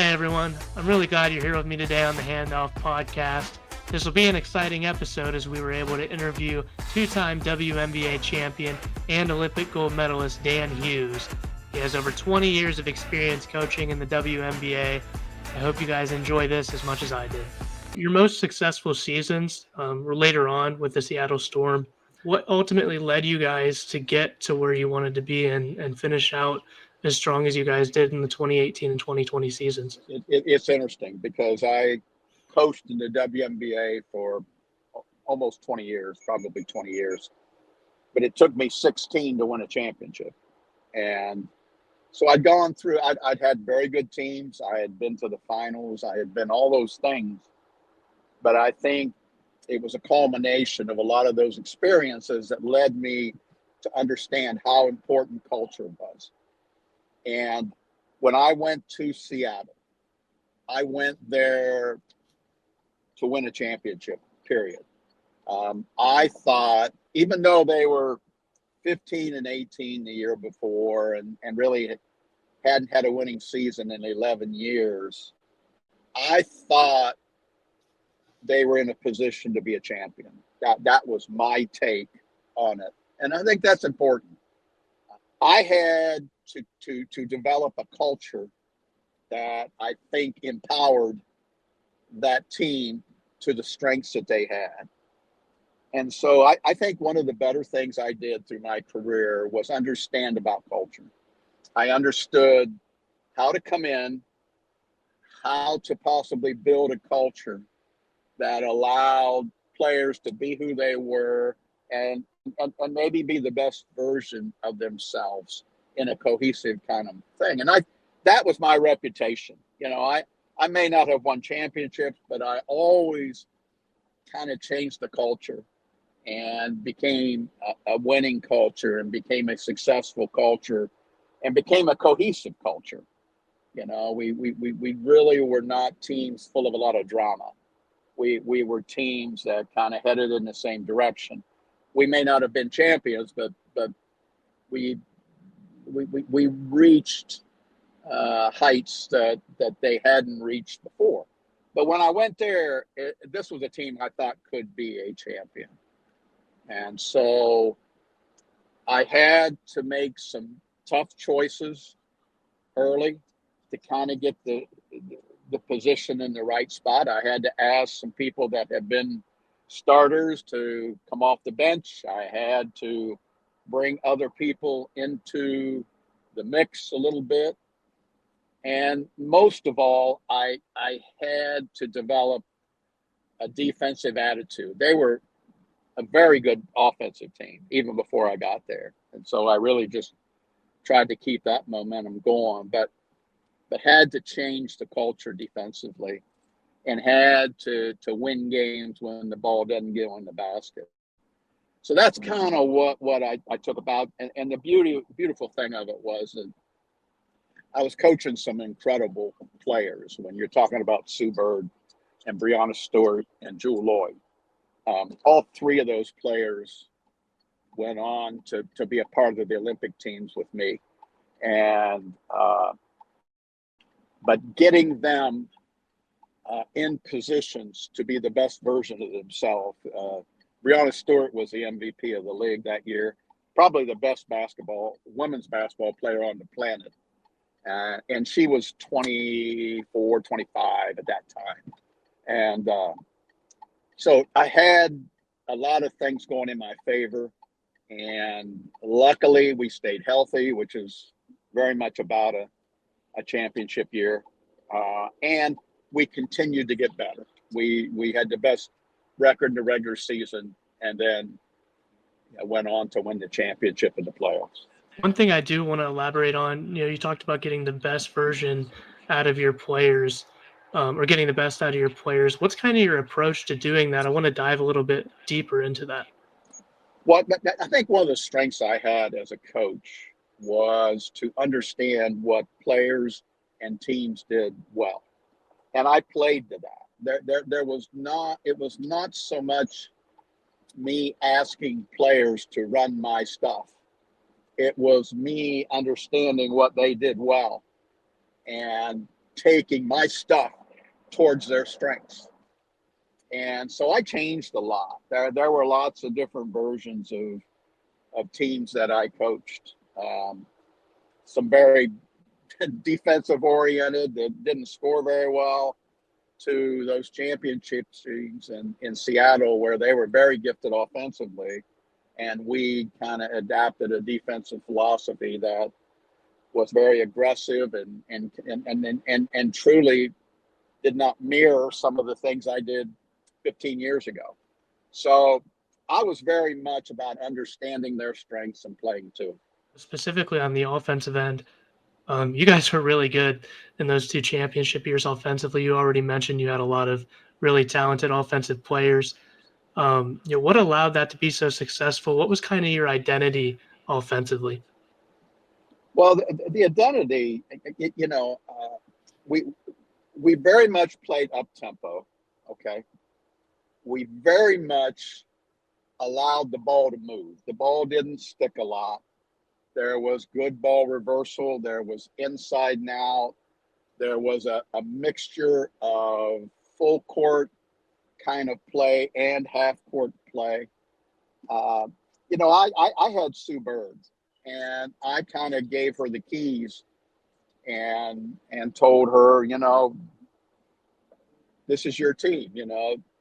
Hey everyone, I'm really glad you're here with me today on the Handoff podcast. This will be an exciting episode as we were able to interview two-time WNBA champion and Olympic gold medalist Dan Hughes. He has over 20 years of experience coaching in the WNBA. I hope you guys enjoy this as much as I did. Your most successful seasons were later on with the Seattle Storm. What ultimately led you guys to get to where you wanted to be and finish out as strong as you guys did in the 2018 and 2020 seasons? It's interesting because I coached in the WNBA for almost 20 years, probably 20 years. But it took me 16 to win a championship. And so I'd gone through, I'd had very good teams. I had been to the finals. I had been all those things. But I think it was a culmination of a lot of those experiences that led me to understand how important culture was. And when I went to Seattle, I went there to win a championship, period. I thought, even though they were 15 and 18 the year before and really hadn't had a winning season in 11 years, I thought they were in a position to be a champion. That was my take on it. And I think that's important. I had to develop a culture that I think empowered that team to the strengths that they had. And so I think one of the better things I did through my career was understand about culture. I understood how to come in, how to possibly build a culture that allowed players to be who they were and maybe be the best version of themselves in a cohesive kind of thing. And that was my reputation. You know, I may not have won championships, but I always kind of changed the culture and became a winning culture and became a successful culture and became a cohesive culture. You know, we really were not teams full of a lot of drama. We were teams that kind of headed in the same direction. We may not have been champions, but we reached heights that they hadn't reached before. But when I went there, this was a team I thought could be a champion. And so I had to make some tough choices early to kind of get the position in the right spot. I had to ask some people that have been starters to come off the bench. I had to bring other people into the mix a little bit. And most of all, I had to develop a defensive attitude. They were a very good offensive team, even before I got there. And so I really just tried to keep that momentum going, but had to change the culture defensively and had to win games when the ball doesn't go in the basket. So that's kind of what I took about. And the beautiful thing of it was that I was coaching some incredible players. When you're talking about Sue Bird and Breonna Stewart and Jewel Lloyd, all three of those players went on to be a part of the Olympic teams with me. And but getting them in positions to be the best version of themselves. Breonna Stewart was the MVP of the league that year, probably the best women's basketball player on the planet. And she was 24, 25 at that time. And so I had a lot of things going in my favor. And luckily we stayed healthy, which is very much about a championship year. And we continued to get better. We had the best record in the regular season and then went on to win the championship in the playoffs. One thing I do want to elaborate on, you talked about getting the best version out of your players, or getting the best out of your players. What's kind of your approach to doing that? I want to dive a little bit deeper into that. Well, I think one of the strengths I had as a coach was to understand what players and teams did well. And I played to that. It was not so much me asking players to run my stuff. It was me understanding what they did well and taking my stuff towards their strengths. And so I changed a lot. There were lots of different versions of teams that I coached. Some very defensive oriented that didn't score very well, to those championship teams in Seattle where they were very gifted offensively. And we kind of adapted a defensive philosophy that was very aggressive and truly did not mirror some of the things I did 15 years ago. So I was very much about understanding their strengths and playing to them. Specifically on the offensive end, you guys were really good in those two championship years offensively. You already mentioned you had a lot of really talented offensive players. What allowed that to be so successful? What was kind of your identity offensively? Well, the identity, we very much played up tempo. Okay, we very much allowed the ball to move. The ball didn't stick a lot. There was good ball reversal. There was inside and out. There was a mixture of full court kind of play and half court play. I had Sue Bird, and I kind of gave her the keys and told her, this is your team,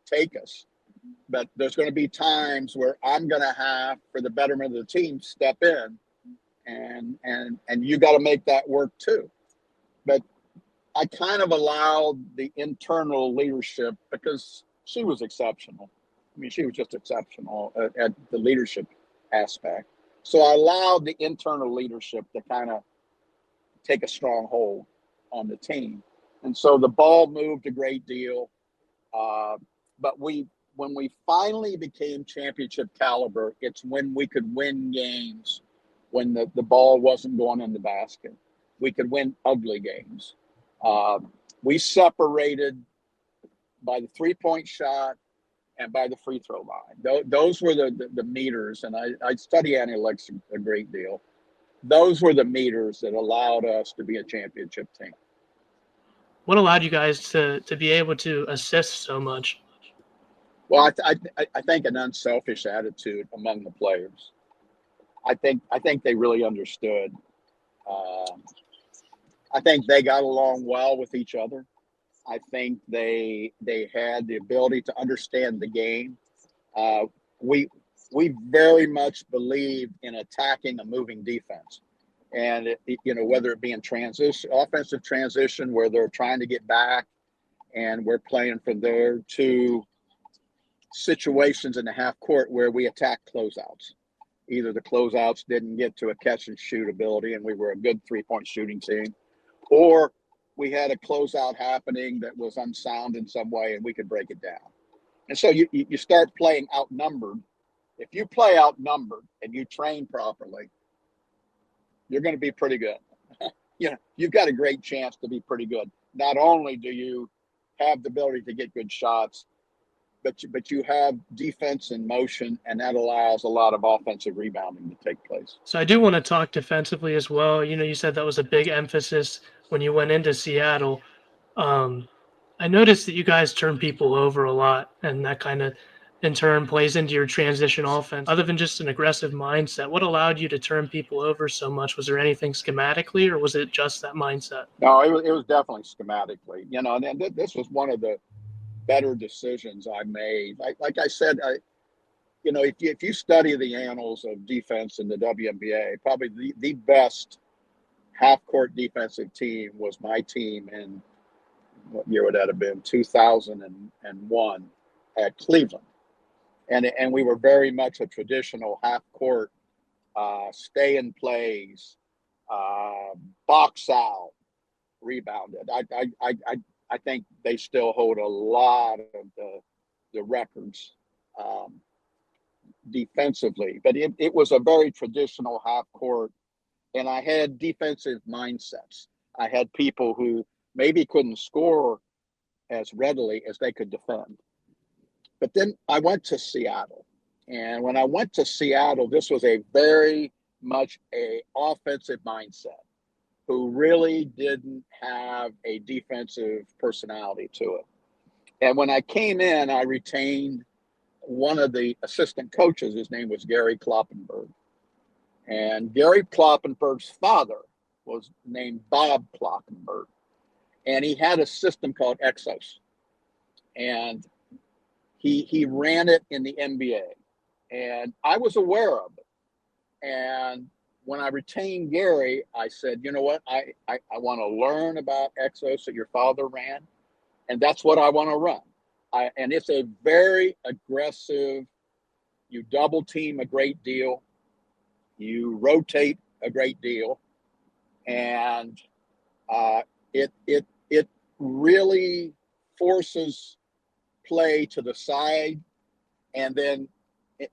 take us. But there's going to be times where I'm going to have, for the betterment of the team, step in, and you got to make that work too. But I kind of allowed the internal leadership, because she was exceptional. I mean, she was just exceptional at the leadership aspect. So I allowed the internal leadership to kind of take a strong hold on the team. And so the ball moved a great deal. But when we finally became championship caliber, it's when we could win games when the ball wasn't going in the basket. We could win ugly games. We separated by the three-point shot and by the free throw line. Those were the meters, and I study analytics a great deal. Those were the meters that allowed us to be a championship team. What allowed you guys to be able to assist so much? Well, I think an unselfish attitude among the players. I think they really understood. I think they got along well with each other. I think they had the ability to understand the game. We very much believe in attacking a moving defense, and whether it be in transition, offensive transition, where they're trying to get back, and we're playing from there, to situations in the half court where we attack closeouts. Either the closeouts didn't get to a catch and shoot ability, and we were a good 3-point shooting team, or we had a closeout happening that was unsound in some way, and we could break it down. And so you start playing outnumbered. If you play outnumbered and you train properly, you're going to be pretty good. You've got a great chance to be pretty good. Not only do you have the ability to get good shots, but you have defense in motion, and that allows a lot of offensive rebounding to take place. So I do want to talk defensively as well. You said that was a big emphasis when you went into Seattle. I noticed that you guys turn people over a lot, and that kind of in turn plays into your transition offense. Other than just an aggressive mindset, what allowed you to turn people over so much? Was there anything schematically, or was it just that mindset? No, it was definitely schematically. And this was one of the better decisions I made. Like I said, if you study the annals of defense in the WNBA, probably the best half-court defensive team was my team in, what year would that have been? 2001 at Cleveland. And we were very much a traditional half-court, stay in plays, box out, rebounded. I think they still hold a lot of the records defensively, but it was a very traditional half court, and I had defensive mindsets. I had people who maybe couldn't score as readily as they could defend. But then I went to Seattle, and when I went to Seattle, this was a very much a offensive mindset. who really didn't have a defensive personality to it. And when I came in, I retained one of the assistant coaches. His name was Gary Kloppenberg. And Gary Kloppenberg's father was named Bob Kloppenberg. And he had a system called Exos. And he ran it in the NBA. And I was aware of it. And when I retained Gary, I said, you know what, I want to learn about Exos that your father ran, and that's what I want to run. And it's a very aggressive, you double team a great deal, you rotate a great deal, and it really forces play to the side, and then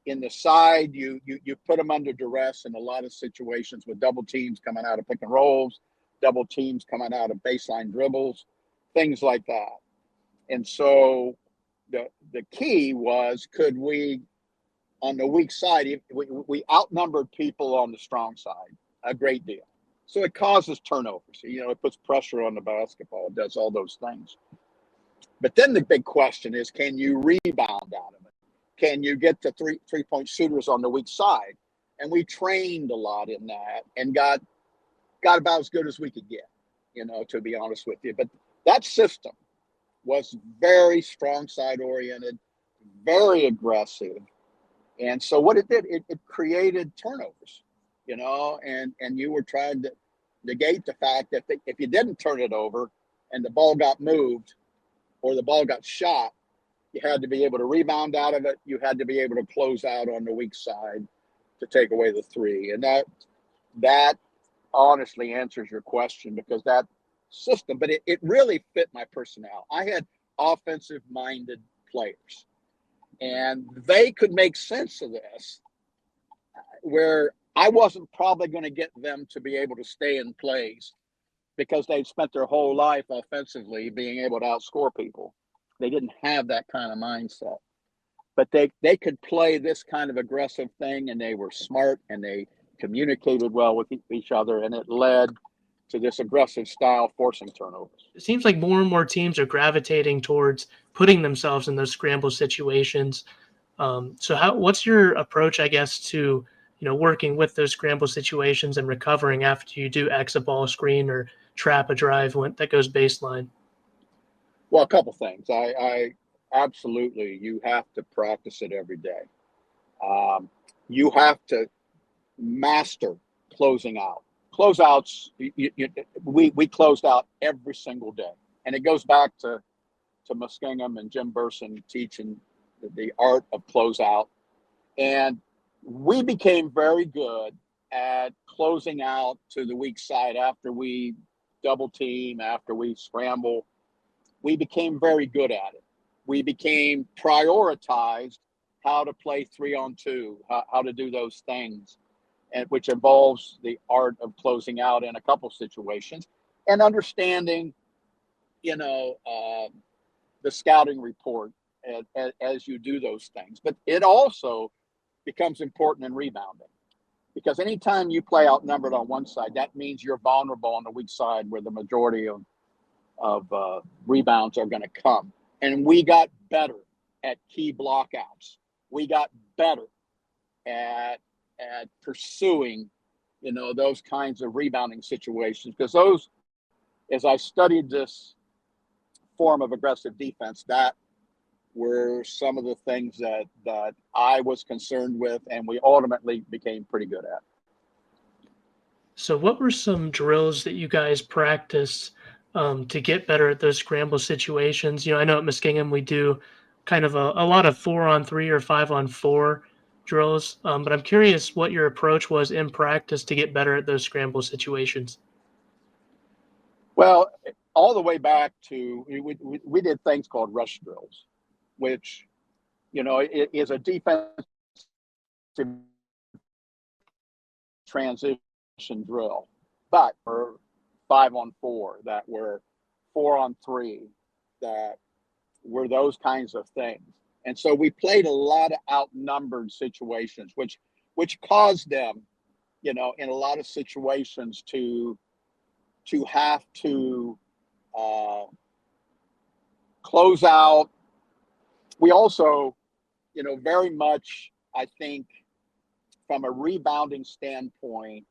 in the side, you put them under duress in a lot of situations with double teams coming out of pick and rolls, double teams coming out of baseline dribbles, things like that. And so the key was, could we, on the weak side, we outnumbered people on the strong side a great deal. So it causes turnovers. It puts pressure on the basketball. It does all those things. But then the big question is, can you rebound out of it? Can you get to three-point shooters on the weak side? And we trained a lot in that and got about as good as we could get, to be honest with you. But that system was very strong side oriented, very aggressive. And so what it did, it created turnovers, and you were trying to negate the fact that if you didn't turn it over and the ball got moved or the ball got shot, you had to be able to rebound out of it. You had to be able to close out on the weak side to take away the three. And that honestly answers your question, because that system, but it really fit my personnel. I had offensive-minded players, and they could make sense of this, where I wasn't probably going to get them to be able to stay in plays because they'd spent their whole life offensively being able to outscore people. They didn't have that kind of mindset, but they could play this kind of aggressive thing, and they were smart and they communicated well with each other, and it led to this aggressive style forcing turnovers. It seems like more and more teams are gravitating towards putting themselves in those scramble situations. So what's your approach, I guess, to working with those scramble situations and recovering after you do X a ball screen or trap a drive that goes baseline? Well, a couple things. I absolutely, you have to practice it every day. You have to master closing out. Closeouts, we closed out every single day. And it goes back to Muskingum and Jim Burson teaching the art of closeout. And we became very good at closing out to the weak side after we double team, after we scramble. We became very good at it. We became prioritized how to play 3-on-2, how to do those things, and which involves the art of closing out in a couple situations and understanding, the scouting report as you do those things. But it also becomes important in rebounding, because anytime you play outnumbered on one side, that means you're vulnerable on the weak side where the majority of rebounds are going to come. And we got better at key blockouts. We got better at pursuing, those kinds of rebounding situations, because those, as I studied this form of aggressive defense, that were some of the things that I was concerned with, and we ultimately became pretty good at. So what were some drills that you guys practiced to get better at those scramble situations? I know at Muskingum we do kind of a lot of 4-on-3 or 5-on-4 drills, but I'm curious what your approach was in practice to get better at those scramble situations. Well, all the way back to, we did things called rush drills, which, it is a defensive transition drill, but for 5-on-4, that were 4-on-3, that were those kinds of things. And so we played a lot of outnumbered situations, which caused them, in a lot of situations to to have to close out. We also, very much, I think, from a rebounding standpoint,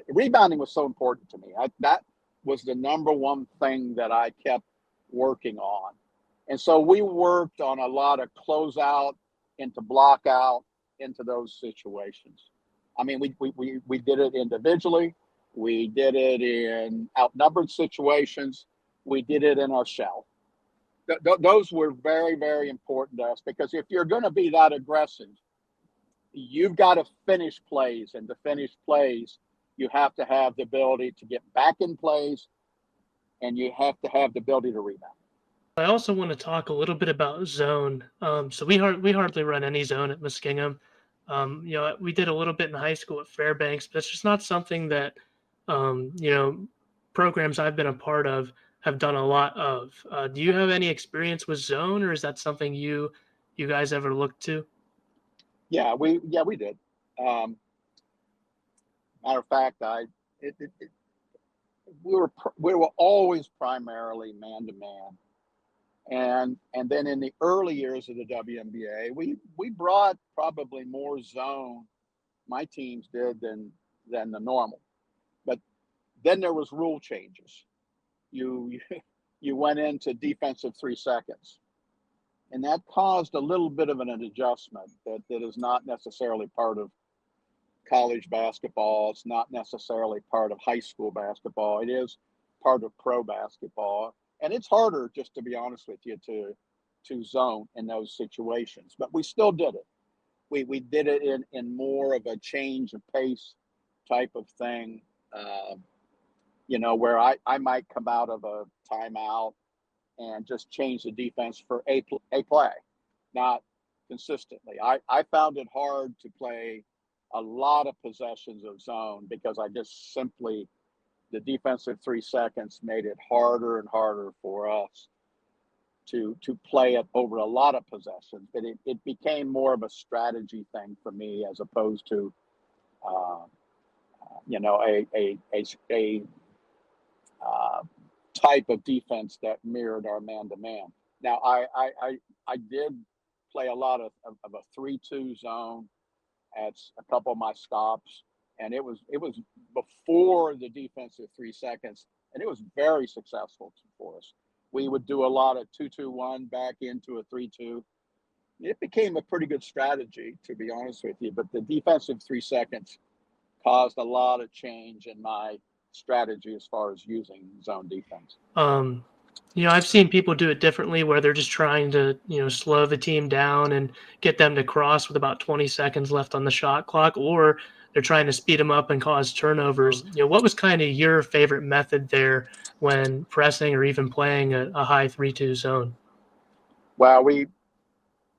rebounding was so important to me. That was the number one thing that I kept working on. And so we worked on a lot of closeout into block out into those situations. I mean, we did it individually. We did it in outnumbered situations. We did it in our shell. Those were very, very important to us, because if you're going to be that aggressive, you've got to finish plays. And to finish plays, you have to have the ability to get back in plays, and you have to have the ability to rebound. I also want to talk a little bit about zone. So we hardly run any zone at Muskingum. We did a little bit in high school at Fairbanks, but it's just not something that programs I've been a part of have done a lot of. Do you have any experience with zone, or is that something you guys ever looked to? Yeah, we did. Matter of fact, we were always primarily man to man, and then in the early years of the WNBA, we brought probably more zone, my teams did, than the normal. But then there was rule changes. You went into defensive 3 seconds, and that caused a little bit of an adjustment that is not necessarily part of college basketball. It's not necessarily part of high school basketball. It is part of pro basketball, and it's harder, just to be honest with you, to zone in those situations. But we still did it. We did it in more of a change of pace type of thing. Where I might come out of a timeout and just change the defense for a play, not consistently. I found it hard to play a lot of possessions of zone, because I just simply, the defensive 3 seconds made it harder and harder for us to play it over a lot of possessions. But it became more of a strategy thing for me, as opposed to a type of defense that mirrored our man-to-man. Now, I did play a lot of a 3-2 zone at a couple of my stops, and it was before the defensive 3 seconds, and it was very successful for us. We would do a lot of 2-2-1 back into a 3-2. It became a pretty good strategy, to be honest with you, but the defensive 3 seconds caused a lot of change in my strategy as far as using zone defense. I've seen people do it differently, where they're just trying to, slow the team down and get them to cross with about 20 seconds left on the shot clock, or they're trying to speed them up and cause turnovers. What was kind of your favorite method there when pressing or even playing a high 3-2 zone? Well, we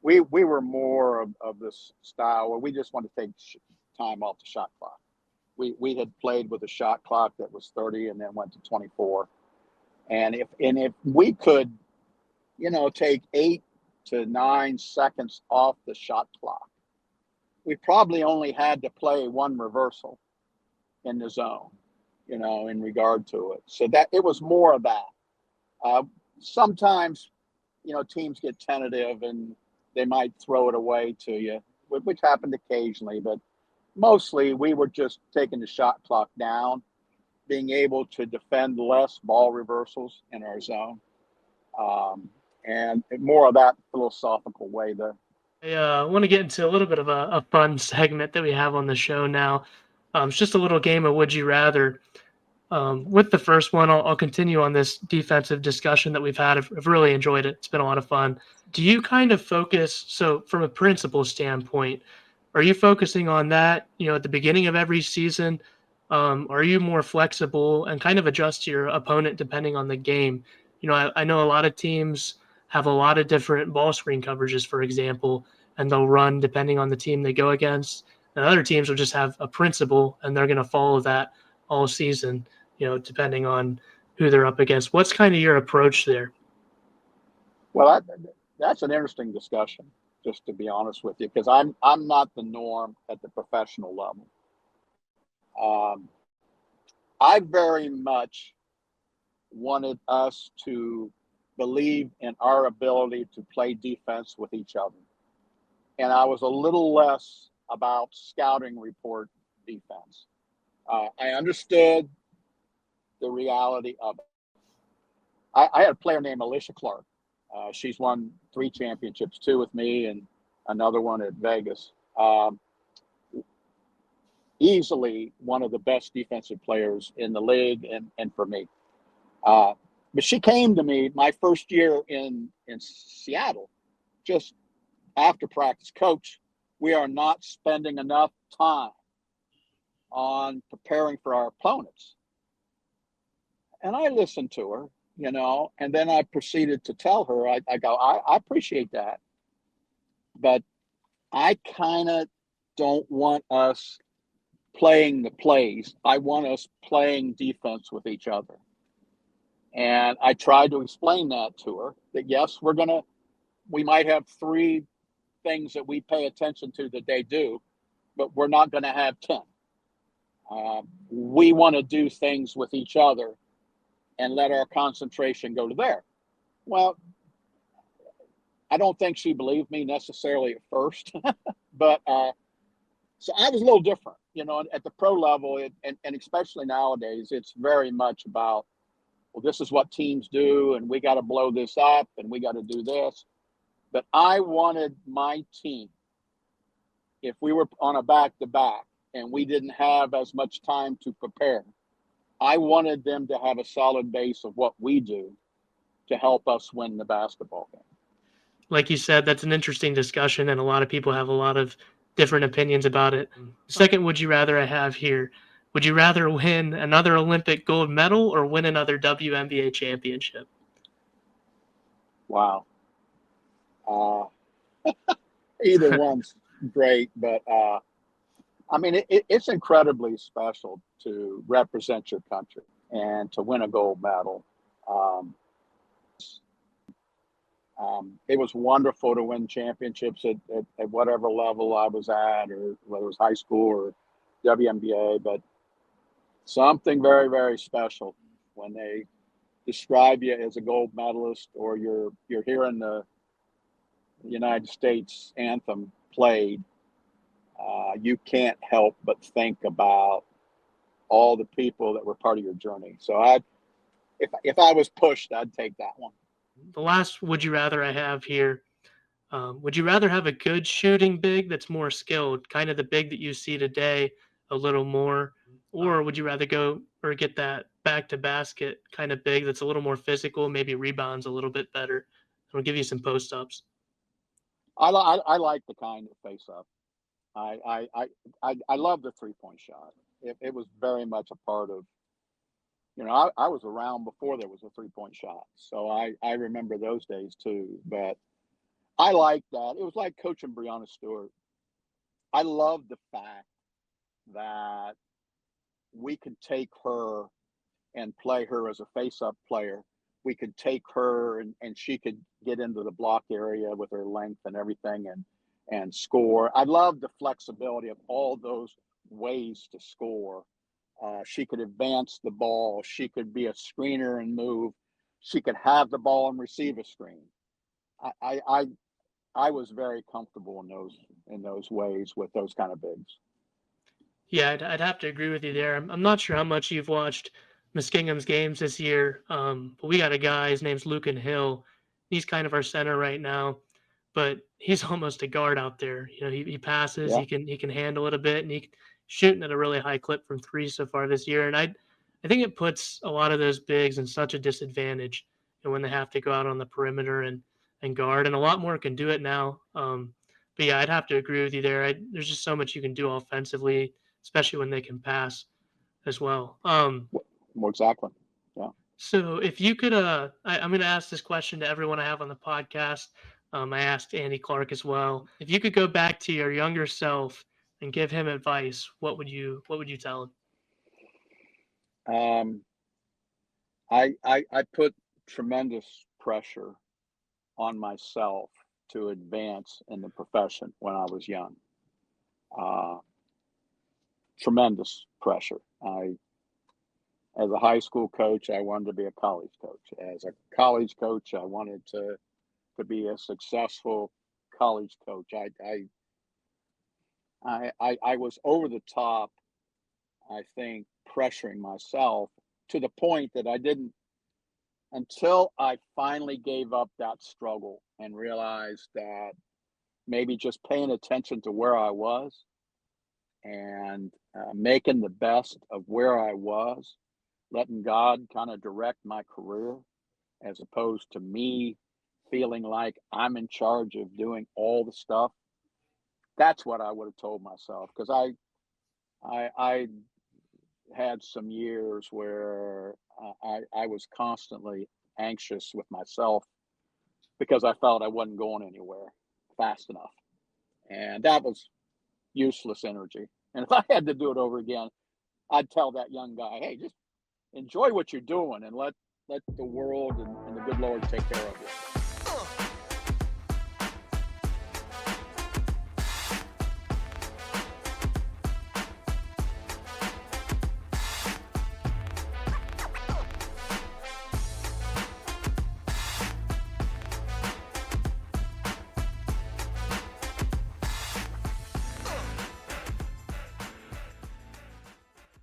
were more of this style where we just want to take time off the shot clock. We had played with a shot clock that was 30 and then went to 24. And if we could, take 8 to 9 seconds off the shot clock, we probably only had to play one reversal in the zone, in regard to it. So that it was more of that. Sometimes, teams get tentative and they might throw it away to you, which happened occasionally, but mostly we were just taking the shot clock down, being able to defend less ball reversals in our zone, and more of that philosophical way there. I want to get into a little bit of a fun segment that we have on the show now. It's just a little game of Would You Rather. With the first one, I'll continue on this defensive discussion that we've had. I've really enjoyed it. It's been a lot of fun. Do you kind of focus, so from a principle standpoint, are you focusing on that, at the beginning of every season? Are you more flexible and kind of adjust to your opponent depending on the game? I know a lot of teams have a lot of different ball screen coverages, for example, and they'll run depending on the team they go against. And other teams will just have a principle, and they're going to follow that all season, depending on who they're up against. What's kind of your approach there? Well, that's an interesting discussion, just to be honest with you, because I'm not the norm at the professional level. I very much wanted us to believe in our ability to play defense with each other. And I was a little less about scouting report defense. I understood the reality of it. I had a player named Alicia Clark. She's won 3 championships, 2 with me and another one at Vegas. Easily one of the best defensive players in the league and for me. But she came to me my first year in Seattle, just after practice. Coach, we are not spending enough time on preparing for our opponents. And I listened to her, and then I proceeded to tell her, I go, I appreciate that, but I kind of don't want us playing the plays. I want us playing defense with each other. And I tried to explain that to her, that yes, we might have 3 things that we pay attention to that they do, but we're not going to have 10. We want to do things with each other and let our concentration go to there. Well, I don't think she believed me necessarily at first, but so I was a little different, at the pro level, and especially nowadays, it's very much about, well, this is what teams do, and we got to blow this up, and we got to do this. But I wanted my team, if we were on a back-to-back and we didn't have as much time to prepare, I wanted them to have a solid base of what we do to help us win the basketball game. Like you said, that's an interesting discussion, and a lot of people have a lot of different opinions about it. Second, would you rather I have here? Would you rather win another Olympic gold medal or win another WNBA championship? Wow. Either one's great, but I mean, it's incredibly special to represent your country and to win a gold medal. It was wonderful to win championships at whatever level I was at, or whether it was high school or WNBA, but something very, very special when they describe you as a gold medalist, or you're hearing the United States anthem played. You can't help but think about all the people that were part of your journey. So if I was pushed, I'd take that one. The last would you rather I have here, would you rather have a good shooting big that's more skilled, kind of the big that you see today, a little more, or would you rather go or get that back to basket kind of big that's a little more physical, maybe rebounds a little bit better? I'll give you some post ups. I like the kind of face up. I love the 3-point shot. It was very much a part of, I was around before there was a 3-point shot. So I remember those days too. But I like that. It was like coaching Breonna Stewart. I love the fact that we could take her and play her as a face-up player. We could take her and she could get into the block area with her length and everything and score. I love the flexibility of all those ways to score. She could advance the ball. She could be a screener and move. She could have the ball and receive a screen. I was very comfortable in those ways with those kind of bigs. Yeah, I'd have to agree with you there. I'm not sure how much you've watched Muskingum's games this year, but we got a guy. His name's Lucan Hill. He's kind of our center right now, but he's almost a guard out there. He passes. Yeah. He can handle it a bit, and he's shooting at a really high clip from 3 so far this year. And I think it puts a lot of those bigs in such a disadvantage, when they have to go out on the perimeter and guard. And a lot more can do it now. But yeah, I'd have to agree with you there. There's just so much you can do offensively, especially when they can pass as well. More exactly. Yeah. So if you could, I'm going to ask this question to everyone I have on the podcast. I asked Andy Clark as well. If you could go back to your younger self and give him advice, what would you tell him? I put tremendous pressure on myself to advance in the profession when I was young. Tremendous pressure. As a high school coach, I wanted to be a college coach. As a college coach, I wanted to be a successful college coach. I was over the top, I think, pressuring myself to the point that I didn't, until I finally gave up that struggle and realized that maybe just paying attention to where I was and making the best of where I was, letting God kind of direct my career as opposed to me feeling like I'm in charge of doing all the stuff. That's what I would have told myself, because I had some years where I was constantly anxious with myself because I felt I wasn't going anywhere fast enough. And that was useless energy. And if I had to do it over again, I'd tell that young guy, hey, just enjoy what you're doing and let the world and the good Lord take care of you.